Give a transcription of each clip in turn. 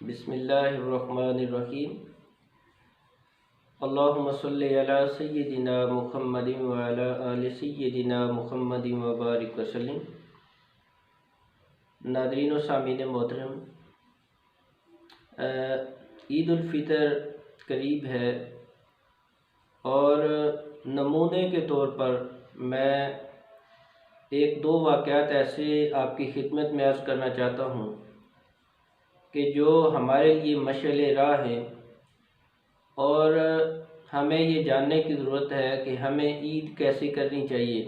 بسم اللہ الرحمن الرحیم۔ اللہم صلی علی سیدنا محمد وعلی آل سیدنا محمد وبارک وسلم۔ ناظرین و سامعین محترم، عید الفطر قریب ہے اور نمونے کے طور پر میں ایک دو واقعات ایسے آپ کی خدمت میں عرض کرنا چاہتا ہوں کہ جو ہمارے لیے مشعل راہ ہیں، اور ہمیں یہ جاننے کی ضرورت ہے کہ ہمیں عید کیسے کرنی چاہیے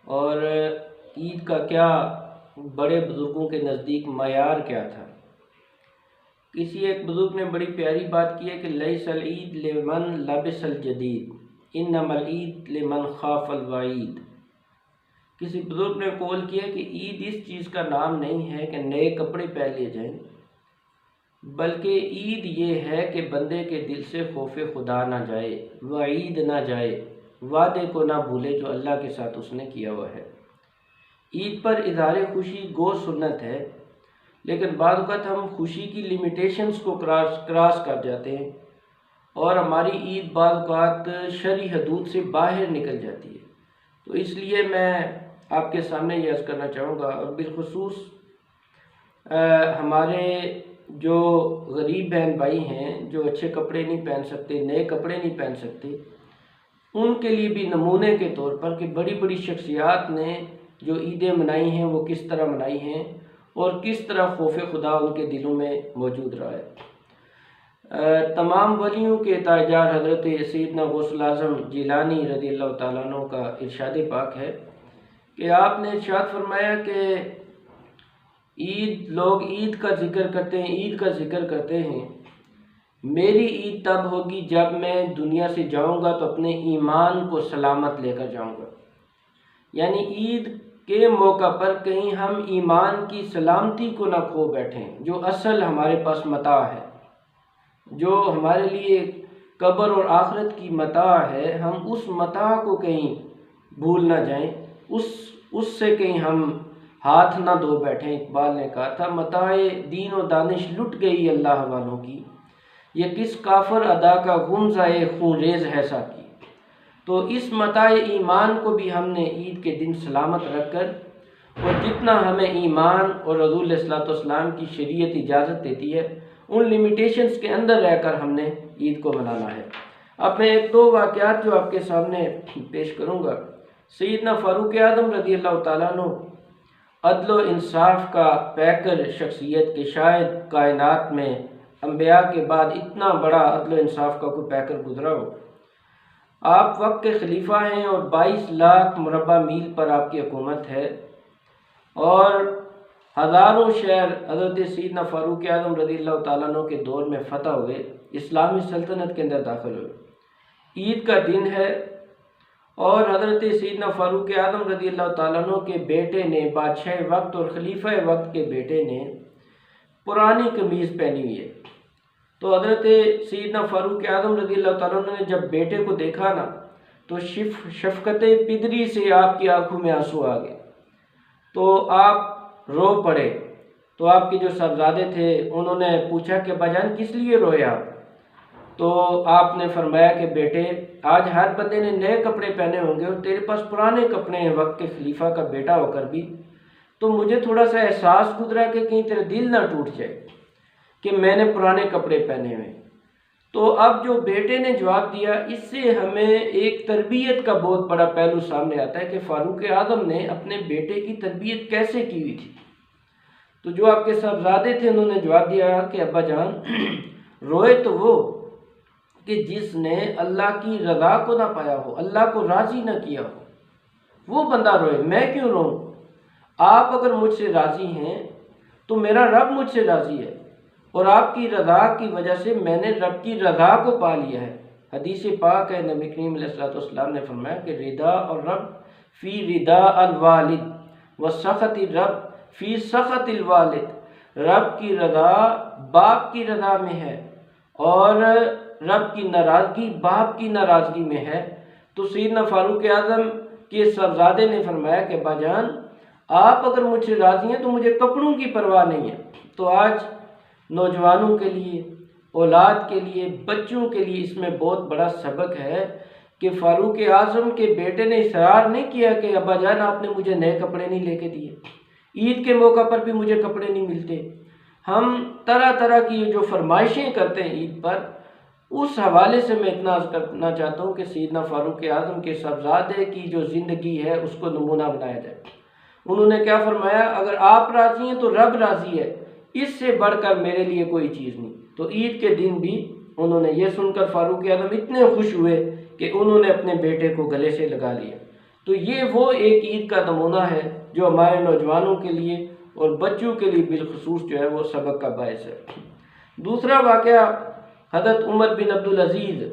اور عید کا کیا بڑے بزرگوں کے نزدیک معیار کیا تھا۔ کسی ایک بزرگ نے بڑی پیاری بات کی ہے کہ لیس العید لمن لبس الجدید انما العید لمن خاف الوعید۔ کسی بزرگ نے قول کیا کہ عید اس چیز کا نام نہیں ہے کہ نئے کپڑے پہن لیے جائیں، بلکہ عید یہ ہے کہ بندے کے دل سے خوف خدا نہ جائے، وعید نہ جائے، وعدے کو نہ بھولے جو اللہ کے ساتھ اس نے کیا ہوا ہے۔ عید پر اظہار خوشی گو سنت ہے، لیکن بعض اوقات ہم خوشی کی لیمیٹیشنز کو کراس کر جاتے ہیں اور ہماری عید بعض اوقات شرعی حدود سے باہر نکل جاتی ہے۔ تو اس لیے میں آپ کے سامنے یہ عرض کرنا چاہوں گا، اور بالخصوص ہمارے جو غریب بہن بھائی ہیں جو اچھے کپڑے نہیں پہن سکتے، نئے کپڑے نہیں پہن سکتے، ان کے لیے بھی نمونے کے طور پر کہ بڑی بڑی شخصیات نے جو عیدیں منائی ہیں وہ کس طرح منائی ہیں اور کس طرح خوف خدا ان کے دلوں میں موجود رہا ہے۔ تمام ولیوں کے تاجدار حضرت سیدنا غوث الاعظم جیلانی رضی اللہ تعالیٰ عنہ کا ارشاد پاک ہے کہ آپ نے ارشاد فرمایا کہ لوگ عید کا ذکر کرتے ہیں، میری عید تب ہوگی جب میں دنیا سے جاؤں گا تو اپنے ایمان کو سلامت لے کر جاؤں گا۔ یعنی عید کے موقع پر کہیں ہم ایمان کی سلامتی کو نہ کھو بیٹھیں، جو اصل ہمارے پاس متاع ہے، جو ہمارے لیے قبر اور آخرت کی متاع ہے، ہم اس متاع کو کہیں بھول نہ جائیں، اس سے کہیں ہم ہاتھ نہ دھو بیٹھیں۔ اقبال نے کہا تھا متاع دین و دانش لٹ گئی اللہ والوں کی، یہ کس کافر ادا کا غمزۂ خون ریز ہے ساقی۔ تو اس متاع ایمان کو بھی ہم نے عید کے دن سلامت رکھ کر، اور جتنا ہمیں ایمان اور رسول صلی اللہ علیہ وسلم کی شریعت اجازت دیتی ہے ان لیمیٹیشنز کے اندر رہ کر ہم نے عید کو منانا ہے۔ اب میں ایک دو واقعات جو آپ کے سامنے پیش کروں گا۔ سیدنا فاروق اعظم رضی اللہ تعالیٰ عنہ عدل و انصاف کا پیکر شخصیت کے شاید کائنات میں انبیاء کے بعد اتنا بڑا عدل و انصاف کا کوئی پیکر گزرا ہو۔ آپ وقت کے خلیفہ ہیں اور 22 لاکھ مربع میل پر آپ کی حکومت ہے، اور ہزاروں شہر حضرت سیدنا فاروق اعظم رضی اللہ تعالیٰ عنہ کے دور میں فتح ہوئے، اسلامی سلطنت کے اندر داخل ہوئے۔ عید کا دن ہے اور حضرت سیدنا فاروق اعظم رضی اللہ تعالیٰ عنہ کے بیٹے نے، بادشاہ وقت اور خلیفہ وقت کے بیٹے نے پرانی قمیض پہنی ہوئی ہے۔ تو حضرت سیدنا فاروق اعظم رضی اللہ تعالیٰ عنہ نے جب بیٹے کو دیکھا نا تو شفقت پدری سے آپ کی آنکھوں میں آنسو آ گئے، تو آپ رو پڑے۔ تو آپ کے جو صاحبزادے تھے انہوں نے پوچھا کہ بجان کس لیے روئے آپ؟ تو آپ نے فرمایا کہ بیٹے آج ہر بندے نے نئے کپڑے پہنے ہوں گے اور تیرے پاس پرانے کپڑے ہیں وقت کے خلیفہ کا بیٹا ہو کر بھی، تو مجھے تھوڑا سا احساس گزرا کہ کہیں تیرا دل نہ ٹوٹ جائے کہ میں نے پرانے کپڑے پہنے ہوئے۔ تو اب جو بیٹے نے جواب دیا، اس سے ہمیں ایک تربیت کا بہت بڑا پہلو سامنے آتا ہے کہ فاروق اعظم نے اپنے بیٹے کی تربیت کیسے کی ہوئی تھی۔ تو جو آپ کے صاحبزادے تھے انہوں نے جواب دیا کہ ابا جان روئے تو وہ کہ جس نے اللہ کی رضا کو نہ پایا ہو، اللہ کو راضی نہ کیا ہو، وہ بندہ روئے، میں کیوں روؤں؟ آپ اگر مجھ سے راضی ہیں تو میرا رب مجھ سے راضی ہے، اور آپ کی رضا کی وجہ سے میں نے رب کی رضا کو پا لیا ہے۔ حدیث پاک ہے، نبی کریم علیہ السلام نے فرمایا کہ رضا اور رب فی رضا الوالد و سخط الرب فی سخط الوالد، رب کی رضا باپ کی رضا میں ہے اور رب کی ناراضگی باپ کی ناراضگی میں ہے۔ تو سیدنا فاروق اعظم کے صاحبزادے نے فرمایا کہ باجان آپ اگر مجھ سے راضی ہیں تو مجھے کپڑوں کی پرواہ نہیں ہے، تو آج نوجوانوں کے لیے، اولاد کے لیے، بچوں کے لیے اس میں بہت بڑا سبق ہے کہ فاروق اعظم کے بیٹے نے اصرار نہیں کیا کہ ابا جان آپ نے مجھے نئے کپڑے نہیں لے کے دیے، عید کے موقع پر بھی مجھے کپڑے نہیں ملتے۔ ہم طرح طرح کی جو فرمائشیں کرتے ہیں عید پر، اس حوالے سے میں اتنا عرض کرنا چاہتا ہوں کہ سیدنا فاروق اعظم کے صاحبزادے کی جو زندگی ہے اس کو نمونہ بنایا جائے۔ انہوں نے کیا فرمایا؟ اگر آپ راضی ہیں تو رب راضی ہے، اس سے بڑھ کر میرے لیے کوئی چیز نہیں۔ تو عید کے دن بھی انہوں نے یہ سن کر فاروق اعظم اتنے خوش ہوئے کہ انہوں نے اپنے بیٹے کو گلے سے لگا لیا۔ تو یہ وہ ایک عید کا نمونہ ہے جو ہمارے نوجوانوں کے لیے اور بچوں کے لیے بالخصوص جو ہے وہ سبق کا باعث ہے۔ دوسرا واقعہ حضرت عمر بن عبدالعزیز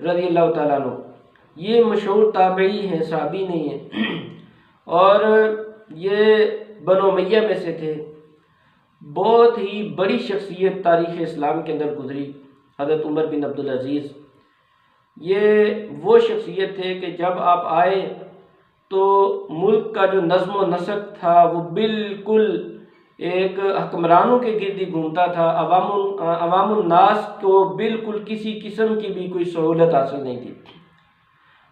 رضی اللہ تعالیٰ عنہ، یہ مشہور تابعی ہیں، صحابی نہیں ہیں، اور یہ بنو امیہ میں سے تھے۔ بہت ہی بڑی شخصیت تاریخ اسلام کے اندر گزری حضرت عمر بن عبدالعزیز۔ یہ وہ شخصیت تھے کہ جب آپ آئے تو ملک کا جو نظم و نسق تھا وہ بالکل ایک حکمرانوں کے گرد ہی گھومتا تھا، عوام الناس کو بالکل کسی قسم کی بھی کوئی سہولت حاصل نہیں تھی۔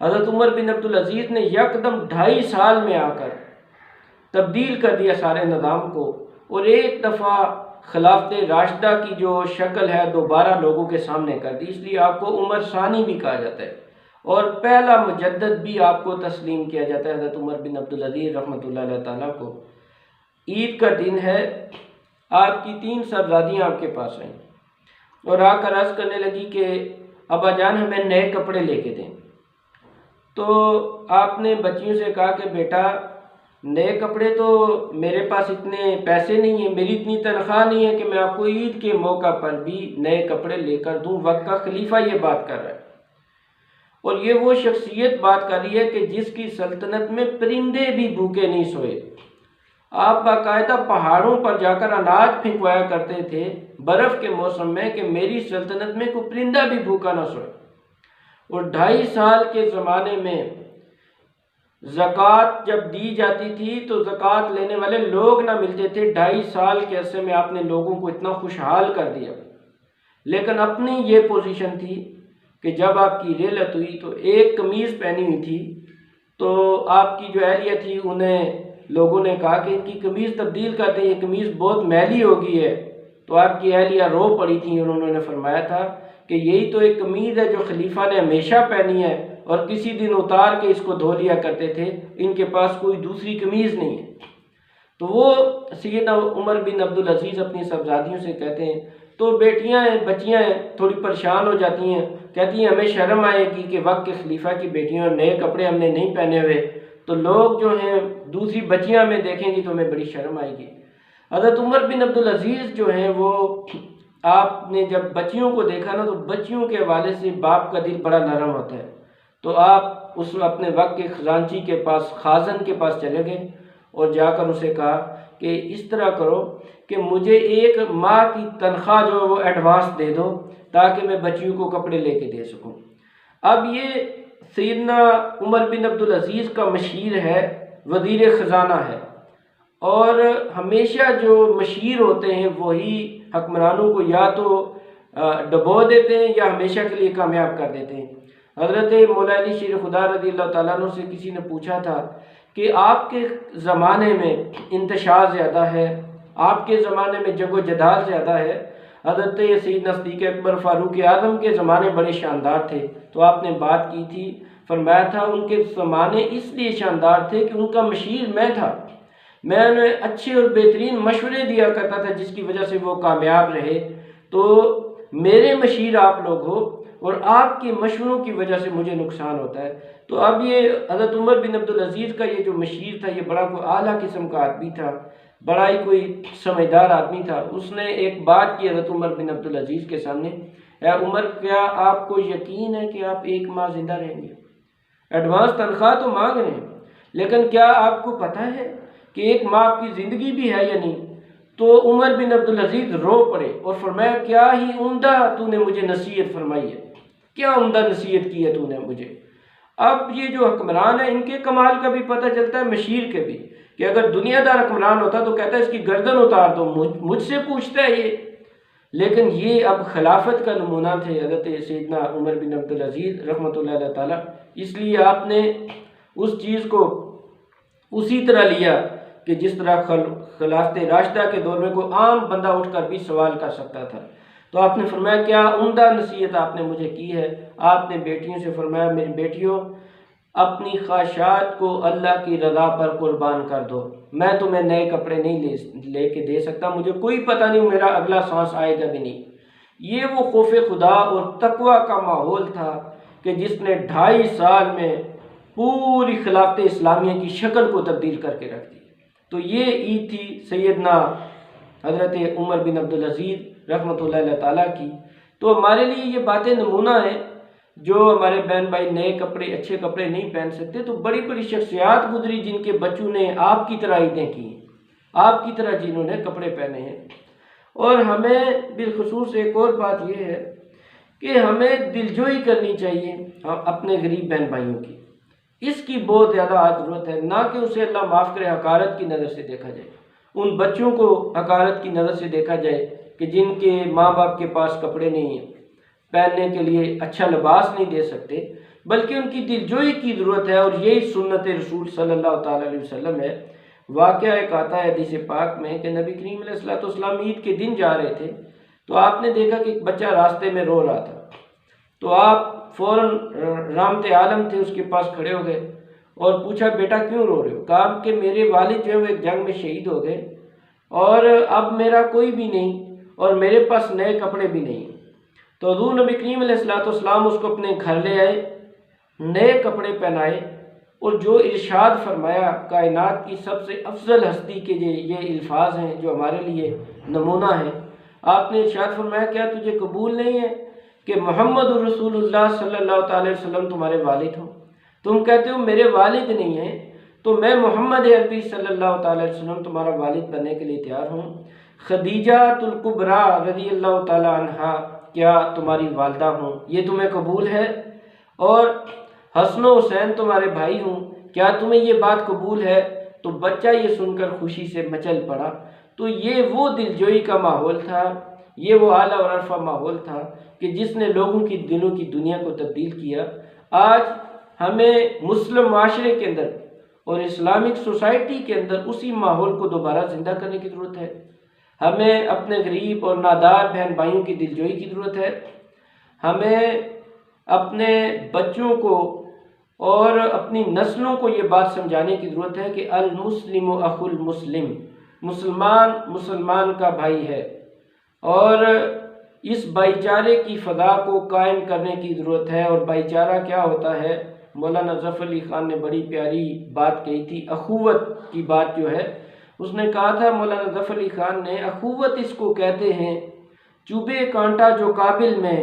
حضرت عمر بن عبدالعزیز نے یکدم 2.5 سال میں آ کر تبدیل کر دیا سارے نظام کو، اور ایک دفعہ خلافت راشدہ کی جو شکل ہے دوبارہ لوگوں کے سامنے کر دی۔ اس لیے آپ کو عمر ثانی بھی کہا جاتا ہے، اور پہلا مجدد بھی آپ کو تسلیم کیا جاتا ہے حضرت عمر بن عبدالعزیز رحمۃ اللہ علیہ تعالیٰ کو۔ عید کا دن ہے، آپ کی 3 صاحبزادیاں آپ کے پاس آئیں اور آ کر عرض کرنے لگی کہ ابا جان ہمیں نئے کپڑے لے کے دیں۔ تو آپ نے بچیوں سے کہا کہ بیٹا نئے کپڑے تو میرے پاس اتنے پیسے نہیں ہیں، میری اتنی تنخواہ نہیں ہے کہ میں آپ کو عید کے موقع پر بھی نئے کپڑے لے کر دوں۔ وقت کا خلیفہ یہ بات کر رہا ہے، اور یہ وہ شخصیت بات کر رہی ہے کہ جس کی سلطنت میں پرندے بھی بھوکے نہیں سوئے۔ آپ باقاعدہ پہاڑوں پر جا کر اناج پھینکوایا کرتے تھے برف کے موسم میں کہ میری سلطنت میں کوئی پرندہ بھی بھوکا نہ سوئے۔ اور 2.5 سال کے زمانے میں زکوٰۃ جب دی جاتی تھی تو زکوٰۃ لینے والے لوگ نہ ملتے تھے۔ 2.5 سال کے عرصے میں آپ نے لوگوں کو اتنا خوشحال کر دیا، لیکن اپنی یہ پوزیشن تھی کہ جب آپ کی رحلت ہوئی تو ایک قمیض پہنی ہوئی تھی، تو آپ کی جو اہلیہ تھی انہیں لوگوں نے کہا کہ ان کی قمیض تبدیل کر دیں، یہ قمیض بہت میلی ہو گئی ہے۔ تو آپ کی اہلیہ رو پڑی تھی اور انہوں نے فرمایا تھا کہ یہی تو ایک قمیض ہے جو خلیفہ نے ہمیشہ پہنی ہے، اور کسی دن اتار کے اس کو دھو لیا کرتے تھے، ان کے پاس کوئی دوسری قمیض نہیں ہے۔ تو وہ سیدنا عمر بن عبدالعزیز اپنی صاحبزادیوں سے کہتے ہیں، تو بیٹیاں ہیں، بچیاں ہیں، تھوڑی پریشان ہو جاتی ہیں، کہتی ہیں ہمیں شرم آئے گی کہ وقت کے خلیفہ کی بیٹیوں نئے کپڑے ہم نے نہیں پہنے ہوئے، تو لوگ جو ہیں دوسری بچیاں میں دیکھیں گی تو ہمیں بڑی شرم آئے گی۔ حضرت عمر بن عبدالعزیز جو ہیں وہ آپ نے جب بچیوں کو دیکھا نا تو بچیوں کے حوالے سے باپ کا دل بڑا نرم ہوتا ہے، تو آپ اس اپنے وقت کے خزانچی کے پاس، خازن کے پاس چلے گئے اور جا کر اسے کہا کہ اس طرح کرو کہ مجھے 1 ماہ کی تنخواہ جو ہے وہ ایڈوانس دے دو تاکہ میں بچیوں کو کپڑے لے کے دے سکوں۔ اب یہ سیدنا عمر بن عبدالعزیز کا مشیر ہے، وزیر خزانہ ہے، اور ہمیشہ جو مشیر ہوتے ہیں وہی حکمرانوں کو یا تو ڈبو دیتے ہیں یا ہمیشہ کے لیے کامیاب کر دیتے ہیں۔ حضرت مولا علی شیر خدا رضی اللہ تعالیٰ عنہ سے کسی نے پوچھا تھا کہ آپ کے زمانے میں انتشار زیادہ ہے، آپ کے زمانے میں جنگ و جدال زیادہ ہے، حضرت سیدنا صدیق اکبر فاروق اعظم کے زمانے بڑے شاندار تھے، تو آپ نے بات کی تھی، فرمایا تھا ان کے زمانے اس لیے شاندار تھے کہ ان کا مشیر میں تھا، میں انہیں اچھے اور بہترین مشورے دیا کرتا تھا جس کی وجہ سے وہ کامیاب رہے، تو میرے مشیر آپ لوگ ہو اور آپ کے مشوروں کی وجہ سے مجھے نقصان ہوتا ہے۔ تو اب یہ حضرت عمر بن عبدالعزیز کا یہ جو مشیر تھا یہ بڑا کوئی اعلیٰ قسم کا آدمی تھا، بڑا ہی کوئی سمجھدار آدمی تھا۔ اس نے ایک بات کی حضرت عمر بن عبدالعزیز کے سامنے، اے عمر کیا آپ کو یقین ہے کہ آپ 1 ماہ زندہ رہیں گے؟ ایڈوانس تنخواہ تو مانگ رہے ہیں، لیکن کیا آپ کو پتہ ہے کہ 1 ماہ آپ کی زندگی بھی ہے یا نہیں؟ تو عمر بن عبدالعزیز رو پڑے اور فرمایا کیا ہی عمدہ تو نے مجھے نصیحت فرمائی ہے، کیا عمدہ نصیحت کی ہے تو نے مجھے۔ اب یہ جو حکمران ہیں ان کے کمال کا بھی پتہ چلتا ہے، مشیر کے بھی، کہ اگر دنیا دار حکمران ہوتا تو کہتا ہے اس کی گردن اتار دو، مجھ سے پوچھتا ہے یہ. لیکن یہ اب خلافت کا نمونہ تھے حضرت سیدنا عمر بن عبدالعزیز رحمۃ اللہ علیہ تعالیٰ، اس لیے آپ نے اس چیز کو اسی طرح لیا کہ جس طرح خلافت راشدہ کے دور میں کوئی عام بندہ اٹھ کر بھی سوال کر سکتا تھا. تو آپ نے فرمایا کیا عمدہ نصیحت آپ نے مجھے کی ہے. آپ نے بیٹیوں سے فرمایا میری بیٹیوں اپنی خواہشات کو اللہ کی رضا پر قربان کر دو. میں تمہیں نئے کپڑے نہیں لے کے دے سکتا، مجھے کوئی پتہ نہیں میرا اگلا سانس آئے گا بھی نہیں. یہ وہ خوف خدا اور تقوی کا ماحول تھا کہ جس نے 2.5 سال میں پوری خلافت اسلامیہ کی شکل کو تبدیل کر کے رکھ دی. تو یہ عید تھی سیدنا حضرت عمر بن عبدالعزیز رحمۃ اللہ علیہ تعالیٰ کی. تو ہمارے لیے یہ باتیں نمونہ ہیں. جو ہمارے بہن بھائی نئے کپڑے اچھے کپڑے نہیں پہن سکتے، تو بڑی بڑی شخصیات گزری جن کے بچوں نے آپ کی طرح عیدیں کی، آپ کی طرح جنہوں نے کپڑے پہنے ہیں. اور ہمیں بالخصوص ایک اور بات یہ ہے کہ ہمیں دلجوئی کرنی چاہیے اپنے غریب بہن بھائیوں کی. اس کی بہت زیادہ ضرورت ہے، نہ کہ اسے اللہ معاف کرے حقارت کی نظر سے دیکھا جائے. ان بچوں کو حقارت کی نظر سے دیکھا جائے کہ جن کے ماں باپ کے پاس کپڑے نہیں ہیں، پہننے کے لیے اچھا لباس نہیں دے سکتے، بلکہ ان کی دلجوئی کی ضرورت ہے. اور یہی سنت رسول صلی اللہ تعالیٰ علیہ وسلم ہے. واقعہ ایک آتا ہے حدیث پاک میں کہ نبی کریم علیہ الصلوۃ والسلام عید کے دن جا رہے تھے، تو آپ نے دیکھا کہ ایک بچہ راستے میں رو رہا تھا. تو آپ فوراً رحمت عالم تھے اس کے پاس کھڑے ہو گئے اور پوچھا بیٹا کیوں رو رہے ہو؟ کہا کہ میرے والد جو ہے وہ ایک جنگ میں شہید ہو گئے اور اب میرا کوئی بھی نہیں اور میرے پاس نئے کپڑے بھی نہیں. تو حضور نبی کریم علیہ الصلوۃ والسلام اس کو اپنے گھر لے آئے، نئے کپڑے پہنائے اور جو ارشاد فرمایا کائنات کی سب سے افضل ہستی کے یہ الفاظ ہیں جو ہمارے لیے نمونہ ہیں. آپ نے ارشاد فرمایا کیا تجھے قبول نہیں ہے کہ محمد رسول اللہ صلی اللہ تعالی وسلم تمہارے والد ہوں؟ تم کہتے ہو میرے والد نہیں ہیں، تو میں محمد عربی صلی اللہ تعالی وسلم تمہارا والد بننے کے لیے تیار ہوں. خدیجہ الکبریٰ رضی اللہ تعالی عنہا کیا تمہاری والدہ ہوں؟ یہ تمہیں قبول ہے؟ اور حسن و حسین تمہارے بھائی ہوں، کیا تمہیں یہ بات قبول ہے؟ تو بچہ یہ سن کر خوشی سے مچل پڑا. تو یہ وہ دلجوئی کا ماحول تھا، یہ وہ اعلیٰ اور عرفہ ماحول تھا کہ جس نے لوگوں کی دلوں کی دنیا کو تبدیل کیا. آج ہمیں مسلم معاشرے کے اندر اور اسلامک سوسائٹی کے اندر اسی ماحول کو دوبارہ زندہ کرنے کی ضرورت ہے. ہمیں اپنے غریب اور نادار بہن بھائیوں کی دلجوئی کی ضرورت ہے. ہمیں اپنے بچوں کو اور اپنی نسلوں کو یہ بات سمجھانے کی ضرورت ہے کہ المسلم اخو المسلم، مسلمان کا بھائی ہے، اور اس بھائی چارے کی فضا کو قائم کرنے کی ضرورت ہے. اور بھائی چارہ کیا ہوتا ہے؟ مولانا ظفر علی خان نے بڑی پیاری بات کہی تھی، اخوت کی بات جو ہے اس نے کہا تھا مولانا ظفر علی خان نے، اخوت اس کو کہتے ہیں چوبے کانٹا جو کابل میں،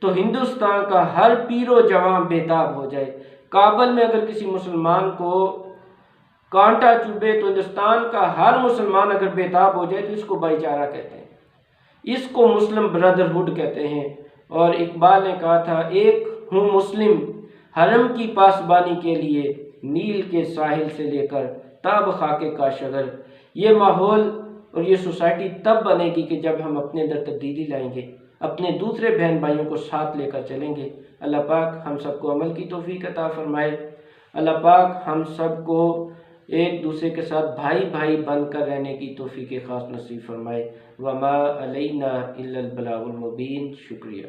تو ہندوستان کا ہر پیر و جوان بیتاب ہو جائے. کابل میں اگر کسی مسلمان کو کانٹا چوبے تو ہندوستان کا ہر مسلمان اگر بیتاب ہو جائے تو اس کو بھائی چارہ کہتے ہیں، اس کو مسلم برادرہڈ کہتے ہیں. اور اقبال نے کہا تھا ایک ہوں مسلم حرم کی پاسبانی کے لیے، نیل کے ساحل سے لے کر تاب خاکے کاشغر. یہ ماحول اور یہ سوسائٹی تب بنے گی کہ جب ہم اپنے اندر تبدیلی لائیں گے، اپنے دوسرے بہن بھائیوں کو ساتھ لے کر چلیں گے. اللہ پاک ہم سب کو عمل کی توفیق عطا فرمائے. اللہ پاک ہم سب کو ایک دوسرے کے ساتھ بھائی بھائی بن کر رہنے کی توفیق خاص نصیب فرمائے. وما علینا الا البلاغ المبین. شکریہ.